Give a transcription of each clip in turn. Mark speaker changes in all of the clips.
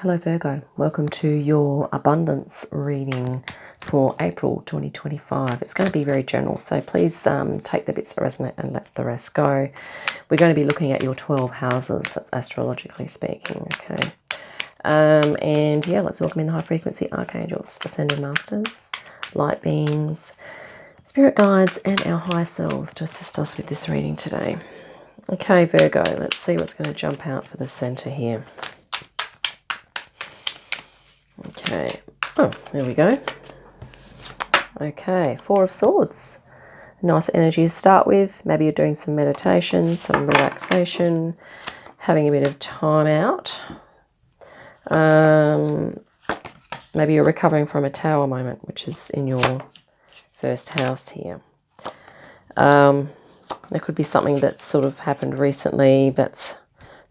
Speaker 1: Hello Virgo, welcome to your abundance reading for April 2025. It's going to be very general, so please take the bits that resonate and let the rest go. We're going to be looking at your 12 houses, that's astrologically speaking, okay? And yeah, let's welcome in the high frequency archangels, ascended masters, light beings, spirit guides, and our higher selves to assist us with this reading today. Okay, Virgo, let's see what's going to jump out for the center here. Okay, oh, there we go. Okay, Four of Swords. Nice energy to start with. Maybe you're doing some meditation, some relaxation, having a bit of time out. Maybe you're recovering from a tower moment, which is in your first house here. There could be something that's sort of happened recently that's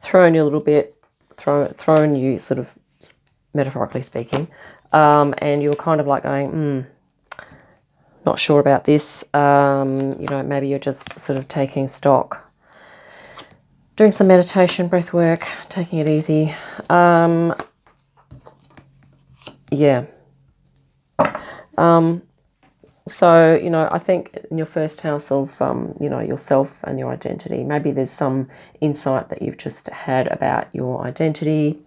Speaker 1: thrown you a little bit, thrown you sort of metaphorically speaking, and you're kind of like going, not sure about this. Maybe you're just sort of taking stock, doing some meditation, breath work, taking it easy. So, I think in your first house of, yourself and your identity, maybe there's some insight that you've just had about your identity.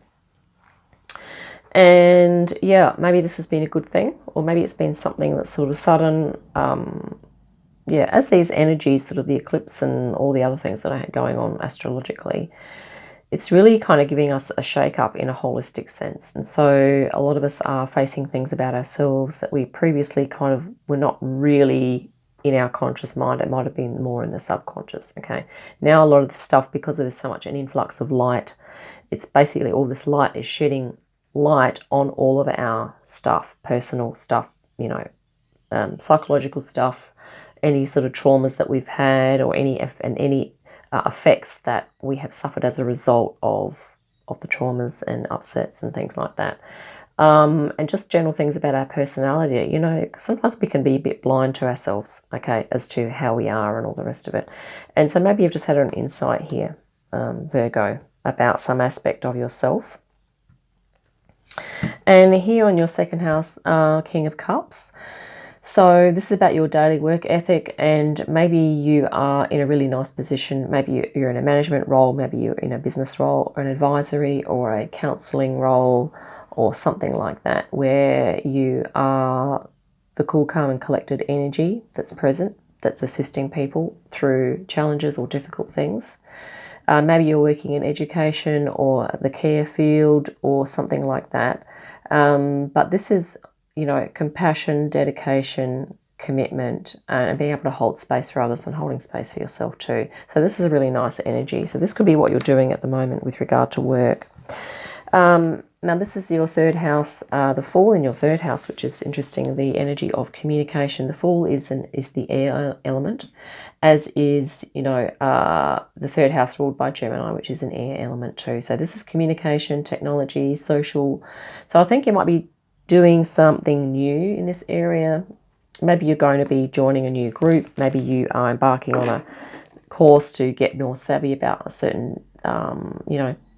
Speaker 1: And yeah, maybe this has been a good thing, or maybe it's been something that's sort of sudden. As these energies, sort of the eclipse and all the other things that are going on astrologically, it's really kind of giving us a shake-up in a holistic sense. And so a lot of us are facing things about ourselves that we previously kind of were not really in our conscious mind. It might have been more in the subconscious, okay? Now a lot of the stuff, because there's so much an influx of light, it's basically all this light is shedding light on all of our stuff, personal stuff, psychological stuff, any sort of traumas that we've had, or any effects that we have suffered as a result of the traumas and upsets and things like that. And just general things about our personality. Sometimes we can be a bit blind to ourselves, okay, as to how we are and all the rest of it. And so maybe you've just had an insight here, Virgo, about some aspect of yourself. And here on your second house, King of Cups. So this is about your daily work ethic, and maybe you are in a really nice position. Maybe you're in a management role, maybe you're in a business role, or an advisory or a counselling role, or something like that, where you are the cool, calm and collected energy that's present, that's assisting people through challenges or difficult things. Maybe you're working in education or the care field or something like that. But this is, compassion, dedication, commitment, and being able to hold space for others and holding space for yourself too. So this is a really nice energy. So this could be what you're doing at the moment with regard to work. Now this is your third house, the Fool in your third house, which is interesting, the energy of communication. The Fool is the air element, as is, the third house ruled by Gemini, which is an air element too. So this is communication, technology, social. So I think you might be doing something new in this area. Maybe you're going to be joining a new group. Maybe you are embarking on a course to get more savvy about a certain,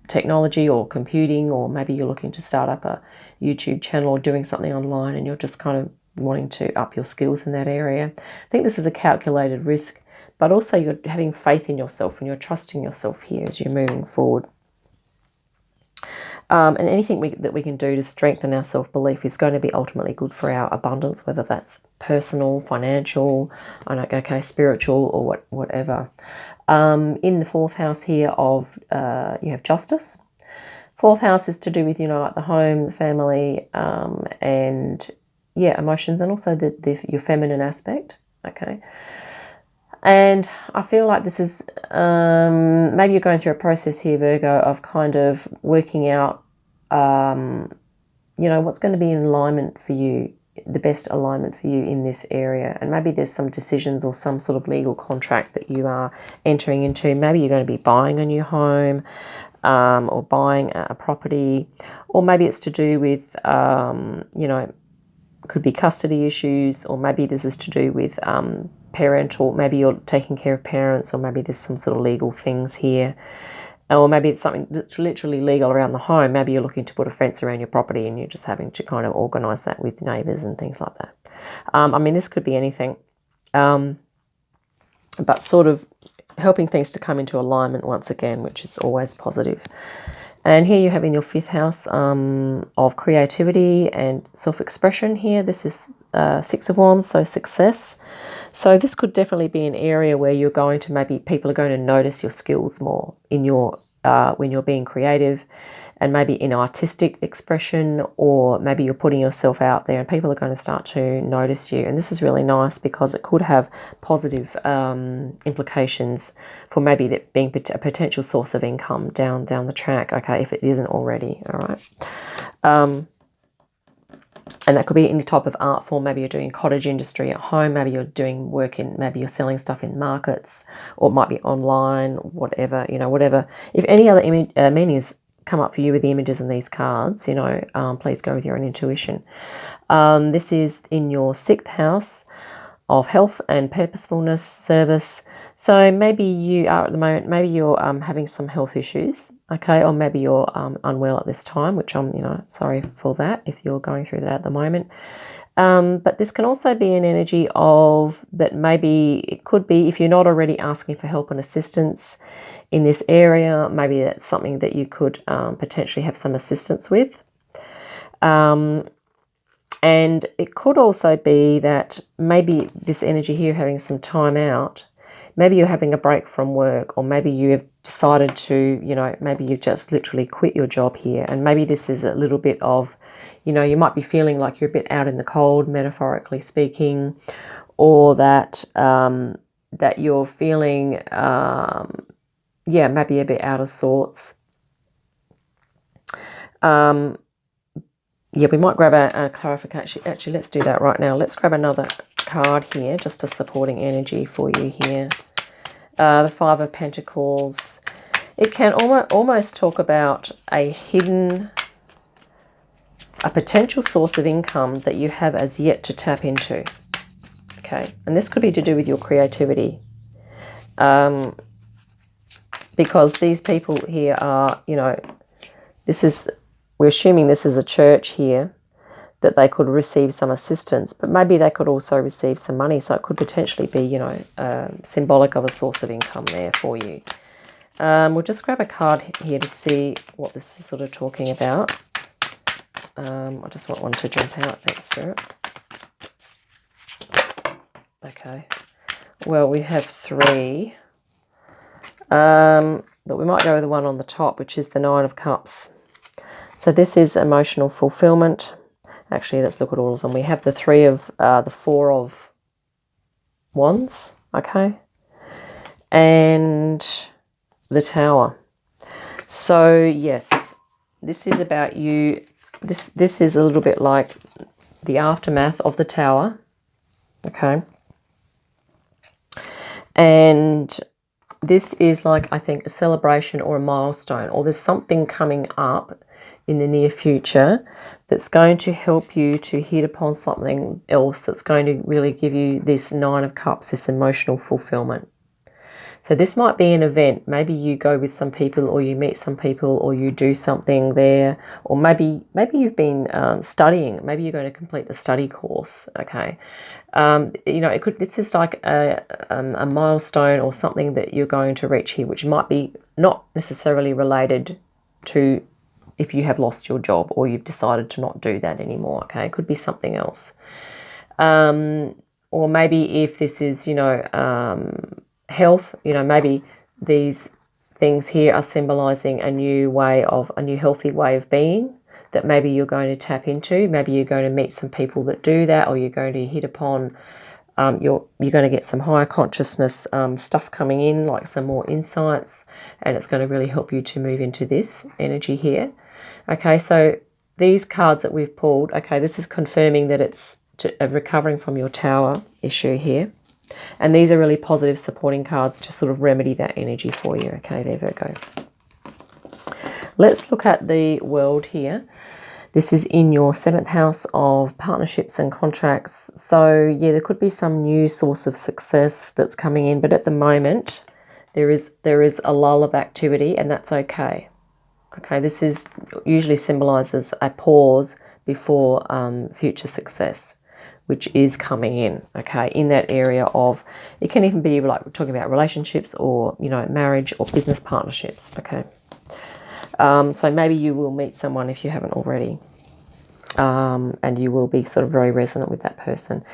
Speaker 1: technology or computing, or maybe you're looking to start up a YouTube channel or doing something online and you're just kind of wanting to up your skills in that area. I think this is a calculated risk, but also you're having faith in yourself and you're trusting yourself here as you're moving forward. And anything that we can do to strengthen our self-belief is going to be ultimately good for our abundance, whether that's personal, financial, spiritual, or whatever. In the fourth house here of you have Justice. Fourth house is to do with like the home, the family, and emotions, and also your feminine aspect. Okay. And I feel like this is, maybe you're going through a process here, Virgo, of kind of working out, what's going to be in alignment for you, the best alignment for you in this area. And maybe there's some decisions or some sort of legal contract that you are entering into. Maybe you're going to be buying a new home, or buying a property, or maybe it's to do with, could be custody issues, or maybe this is to do with parental, maybe you're taking care of parents, or maybe there's some sort of legal things here. or maybe it's something that's literally legal around the home. Maybe you're looking to put a fence around your property and you're just having to kind of organise that with neighbours and things like that. I mean, this could be anything, but sort of helping things to come into alignment once again, which is always positive. And here you have in your 5th house of creativity and self-expression here. This is 6 of Wands, so success. So this could definitely be an area where you're going to, maybe people are going to notice your skills more in your when you're being creative, and maybe in artistic expression, or maybe you're putting yourself out there and people are going to start to notice you. And this is really nice because it could have positive implications for maybe that being a potential source of income down the track, okay, if it isn't already, all right. And that could be any type of art form. Maybe you're doing cottage industry at home. Maybe you're doing work in, maybe you're selling stuff in markets, or it might be online, whatever, you know, whatever. If any other meanings come up for you with the images in these cards, you know, please go with your own intuition. This is in your 6th house of health and purposefulness, service. So maybe you are at the moment, maybe you're having some health issues, okay, or maybe you're unwell at this time, which I'm, you know, sorry for that if you're going through that at the moment. But this can also be an energy of that, maybe it could be, if you're not already asking for help and assistance in this area, maybe that's something that you could potentially have some assistance with. And it could also be that maybe this energy here, having some time out, maybe you're having a break from work, or maybe you have decided to, you know, maybe you've just literally quit your job here. And maybe this is a little bit of, you know, you might be feeling like you're a bit out in the cold, metaphorically speaking, or that that you're feeling, yeah, maybe a bit out of sorts. Yeah, we might grab a clarification. Actually, let's do that right now. Let's grab another card here, just a supporting energy for you here. The 5 of Pentacles. It can almost talk about a potential source of income that you have as yet to tap into. Okay, and this could be to do with your creativity. Because these people here are, you know, we're assuming this is a church here, that they could receive some assistance, but maybe they could also receive some money. So it could potentially be, you know, symbolic of a source of income there for you. We'll just grab a card here to see what this is sort of talking about. I just want one to jump out. Thanks, Spirit. Okay. Well, we have 3. But we might go with the one on the top, which is the 9 of Cups. So this is emotional fulfillment. Actually, let's look at all of them. We have the 4 of Wands, okay, and the Tower. So yes, this is about you. This is a little bit like the aftermath of the Tower, okay, and this is like, I think, a celebration or a milestone, or there's something coming up in the near future that's going to help you to hit upon something else that's going to really give you this 9 of Cups, this emotional fulfillment. So this might be an event. Maybe you go with some people, or you meet some people, or you do something there, or maybe you've been studying. Maybe you're going to complete a study course. Okay, you know, this is like a milestone or something that you're going to reach here, which might be not necessarily related to if you have lost your job or you've decided to not do that anymore. Okay, it could be something else, or maybe if this is, you know, health, you know, maybe these things here are symbolizing a new healthy way of being that maybe you're going to tap into. Maybe you're going to meet some people that do that, or you're going to hit upon you're going to get some higher consciousness stuff coming in, like some more insights, and it's going to really help you to move into this energy here. Okay, so these cards that we've pulled, okay, this is confirming that it's recovering from your Tower issue here. And these are really positive supporting cards to sort of remedy that energy for you. Okay, there, Virgo. Let's look at the World here. This is in your 7th house of partnerships and contracts. So, yeah, there could be some new source of success that's coming in. But at the moment, There is a lull of activity, and that's okay. Okay, this is usually symbolizes a pause before future success, which is coming in, okay, in that area of, it can even be like we're talking about relationships or, you know, marriage or business partnerships, okay. So maybe you will meet someone if you haven't already, and you will be sort of very resonant with that person.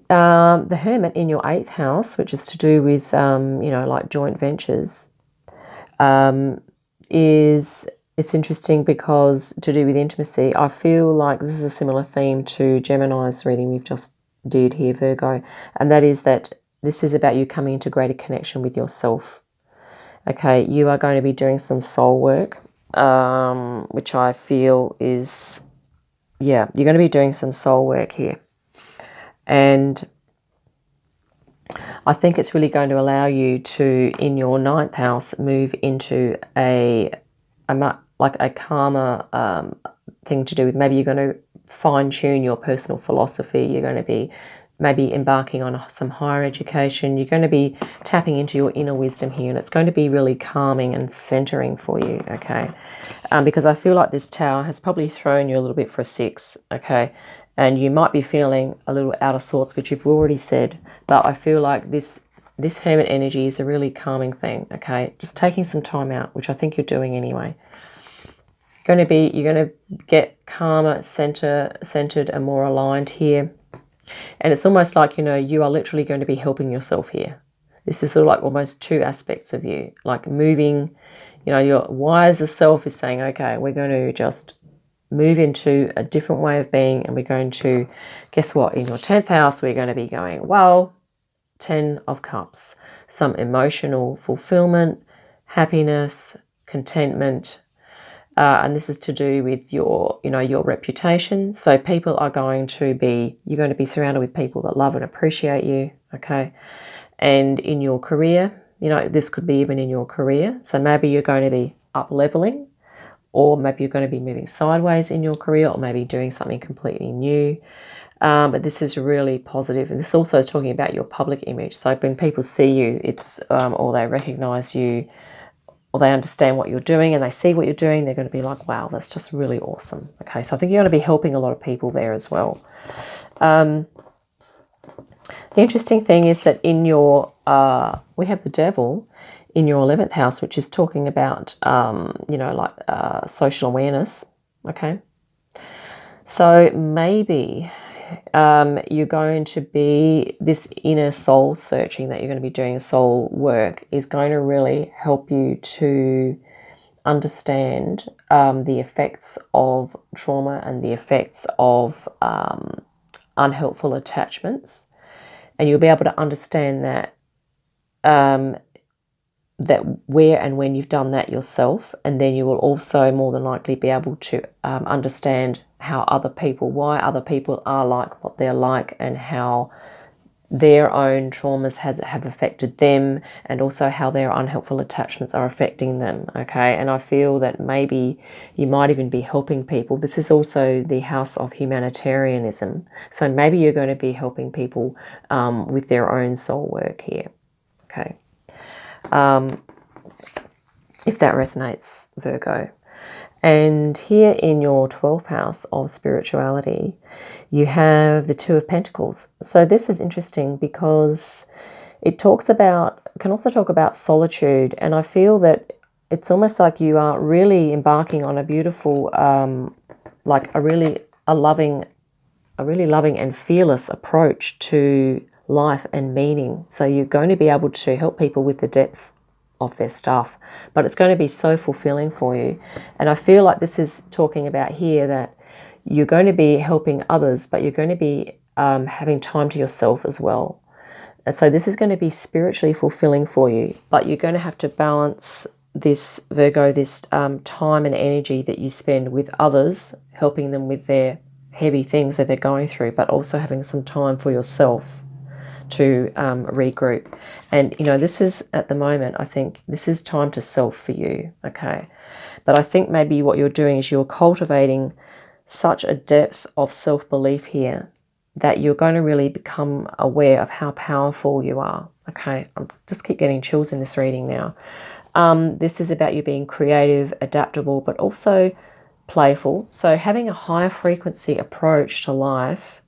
Speaker 1: The Hermit in your 8th house, which is to do with, you know, like joint ventures, it's interesting because to do with intimacy. I feel like this is a similar theme to Gemini's reading we've just did here, Virgo, and that is that this is about you coming into greater connection with yourself. Okay, you are going to be doing some soul work, which I feel is, yeah, you're going to be doing some soul work here. And I think it's really going to allow you to, in your 9th house, move into a calmer thing to do with, maybe you're going to fine-tune your personal philosophy. You're going to be maybe embarking on some higher education. You're going to be tapping into your inner wisdom here, and it's going to be really calming and centering for you, okay? Because I feel like this Tower has probably thrown you a little bit for a 6, okay? And you might be feeling a little out of sorts, which you've already said, but I feel like this Hermit energy is a really calming thing, okay? Just taking some time out, which I think you're doing anyway. You're going to get calmer, centered and more aligned here. And it's almost like, you know, you are literally going to be helping yourself here. This is sort of like almost 2 aspects of you, like moving, you know, your wiser self is saying, okay, we're going to just move into a different way of being, and we're going to, guess what, in your 10th house, we're going to be going, well, 10 of Cups, some emotional fulfillment, happiness, contentment, and this is to do with your, you know, your reputation. So people are going to be, you're going to be surrounded with people that love and appreciate you, okay? And in your career, you know, this could be even in your career. So maybe you're going to be up-leveling, or maybe you're going to be moving sideways in your career, or maybe doing something completely new. But this is really positive. And this also is talking about your public image. So when people see you, it's or they recognize you, or they understand what you're doing and they see what you're doing, they're going to be like, wow, that's just really awesome. Okay, so I think you're going to be helping a lot of people there as well. The interesting thing is that in your, we have the Devil in your 11th house, which is talking about, you know, like social awareness, okay? So maybe you're going to be, this inner soul searching that you're going to be doing, soul work, is going to really help you to understand the effects of trauma and the effects of unhelpful attachments. And you'll be able to understand that that where and when you've done that yourself, and then you will also more than likely be able to understand how other people, why other people are like what they're like, and how their own traumas have affected them, and also how their unhelpful attachments are affecting them, okay? And I feel that maybe you might even be helping people. This is also the house of humanitarianism, so maybe you're going to be helping people with their own soul work here, okay? If that resonates, Virgo. And here in your 12th house of spirituality, you have the 2 of Pentacles. So this is interesting because it talks about, can also talk about solitude. And I feel that it's almost like you are really embarking on a beautiful, like a really loving and fearless approach to life and meaning. So you're going to be able to help people with the depths of their stuff, but it's going to be so fulfilling for you. And I feel like this is talking about here that you're going to be helping others, but you're going to be having time to yourself as well. And so this is going to be spiritually fulfilling for you, but you're going to have to balance this, Virgo, this time and energy that you spend with others, helping them with their heavy things that they're going through, but also having some time for yourself to regroup. And you know, this is, at the moment, I think this is time to self for you, okay? But I think maybe what you're doing is you're cultivating such a depth of self-belief here that you're going to really become aware of how powerful you are. Okay, I just keep getting chills in this reading now. This is about you being creative, adaptable, but also playful. So having a higher frequency approach to life,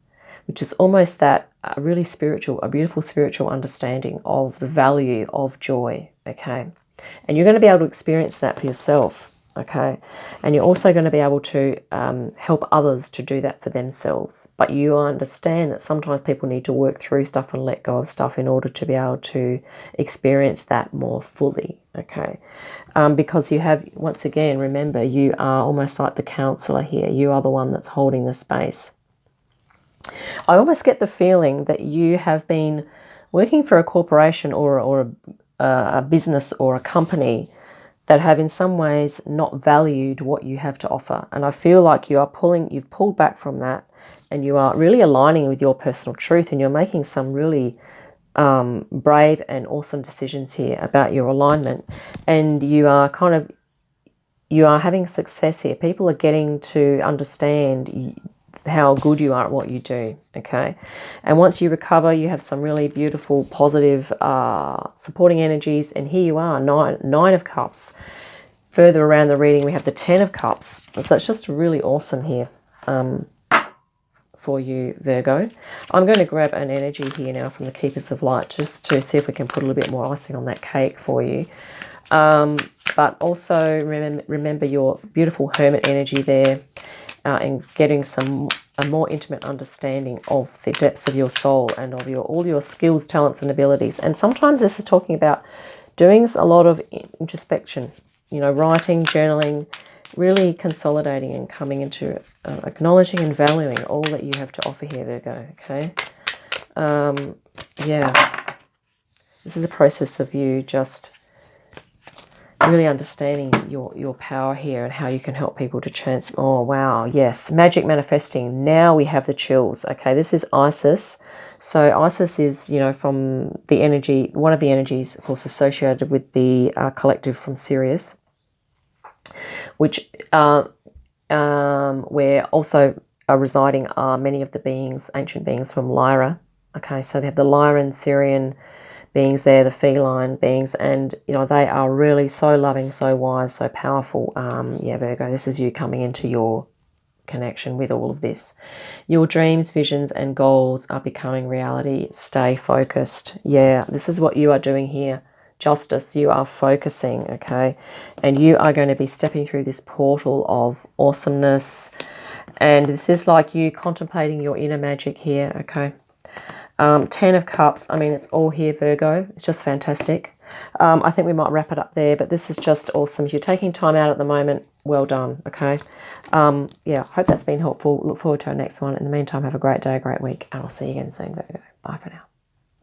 Speaker 1: which is almost that really spiritual, a beautiful spiritual understanding of the value of joy, okay? And you're going to be able to experience that for yourself, okay? And you're also going to be able to help others to do that for themselves. But you understand that sometimes people need to work through stuff and let go of stuff in order to be able to experience that more fully, okay? Because you have, once again, remember, you are almost like the counselor here. You are the one that's holding the space. I almost get the feeling that you have been working for a corporation or a business or a company that have in some ways not valued what you have to offer. And I feel like you've pulled back from that, and you are really aligning with your personal truth, and you're making some really brave and awesome decisions here about your alignment. And you are having success here. People are getting to understand how good you are at what you do, okay? And once you recover, you have some really beautiful, positive, supporting energies. And here you are, nine of Cups. Further around the reading, we have the 10 of Cups. So it's just really awesome here for you, Virgo. I'm going to grab an energy here now from the Keepers of Light, just to see if we can put a little bit more icing on that cake for you. But also remember your beautiful Hermit energy there. And getting a more intimate understanding of the depths of your soul and of all your skills, talents, and abilities. And sometimes this is talking about doing a lot of introspection, writing, journaling, really consolidating and coming into acknowledging and valuing all that you have to offer here, Virgo, okay? Yeah. This is a process of you just really understanding your power here and how you can help people to oh wow, yes, magic manifesting. Now we have the chills. Okay, this is Isis. So Isis is, from the energy, one of the energies, of course, associated with the collective from Sirius, which where also are residing are many of the beings, ancient beings from Lyra. Okay, so they have the Lyran, Syrian beings there, the feline beings, and they are really so loving, so wise, so powerful. Yeah, Virgo, this is you coming into your connection with all of this. Your dreams, visions, and goals are becoming reality. Stay focused. Yeah, this is what you are doing here. Justice, you are focusing, okay? And you are going to be stepping through this portal of awesomeness. And this is like you contemplating your inner magic here, okay? 10 of Cups, I mean, it's all here, Virgo. It's just fantastic. I think we might wrap it up there, but this is just awesome. If you're taking time out at the moment, well done, okay? Yeah, hope that's been helpful. Look forward to our next one. In the meantime, have a great day, a great week, and I'll see you again soon, Virgo. Bye for now.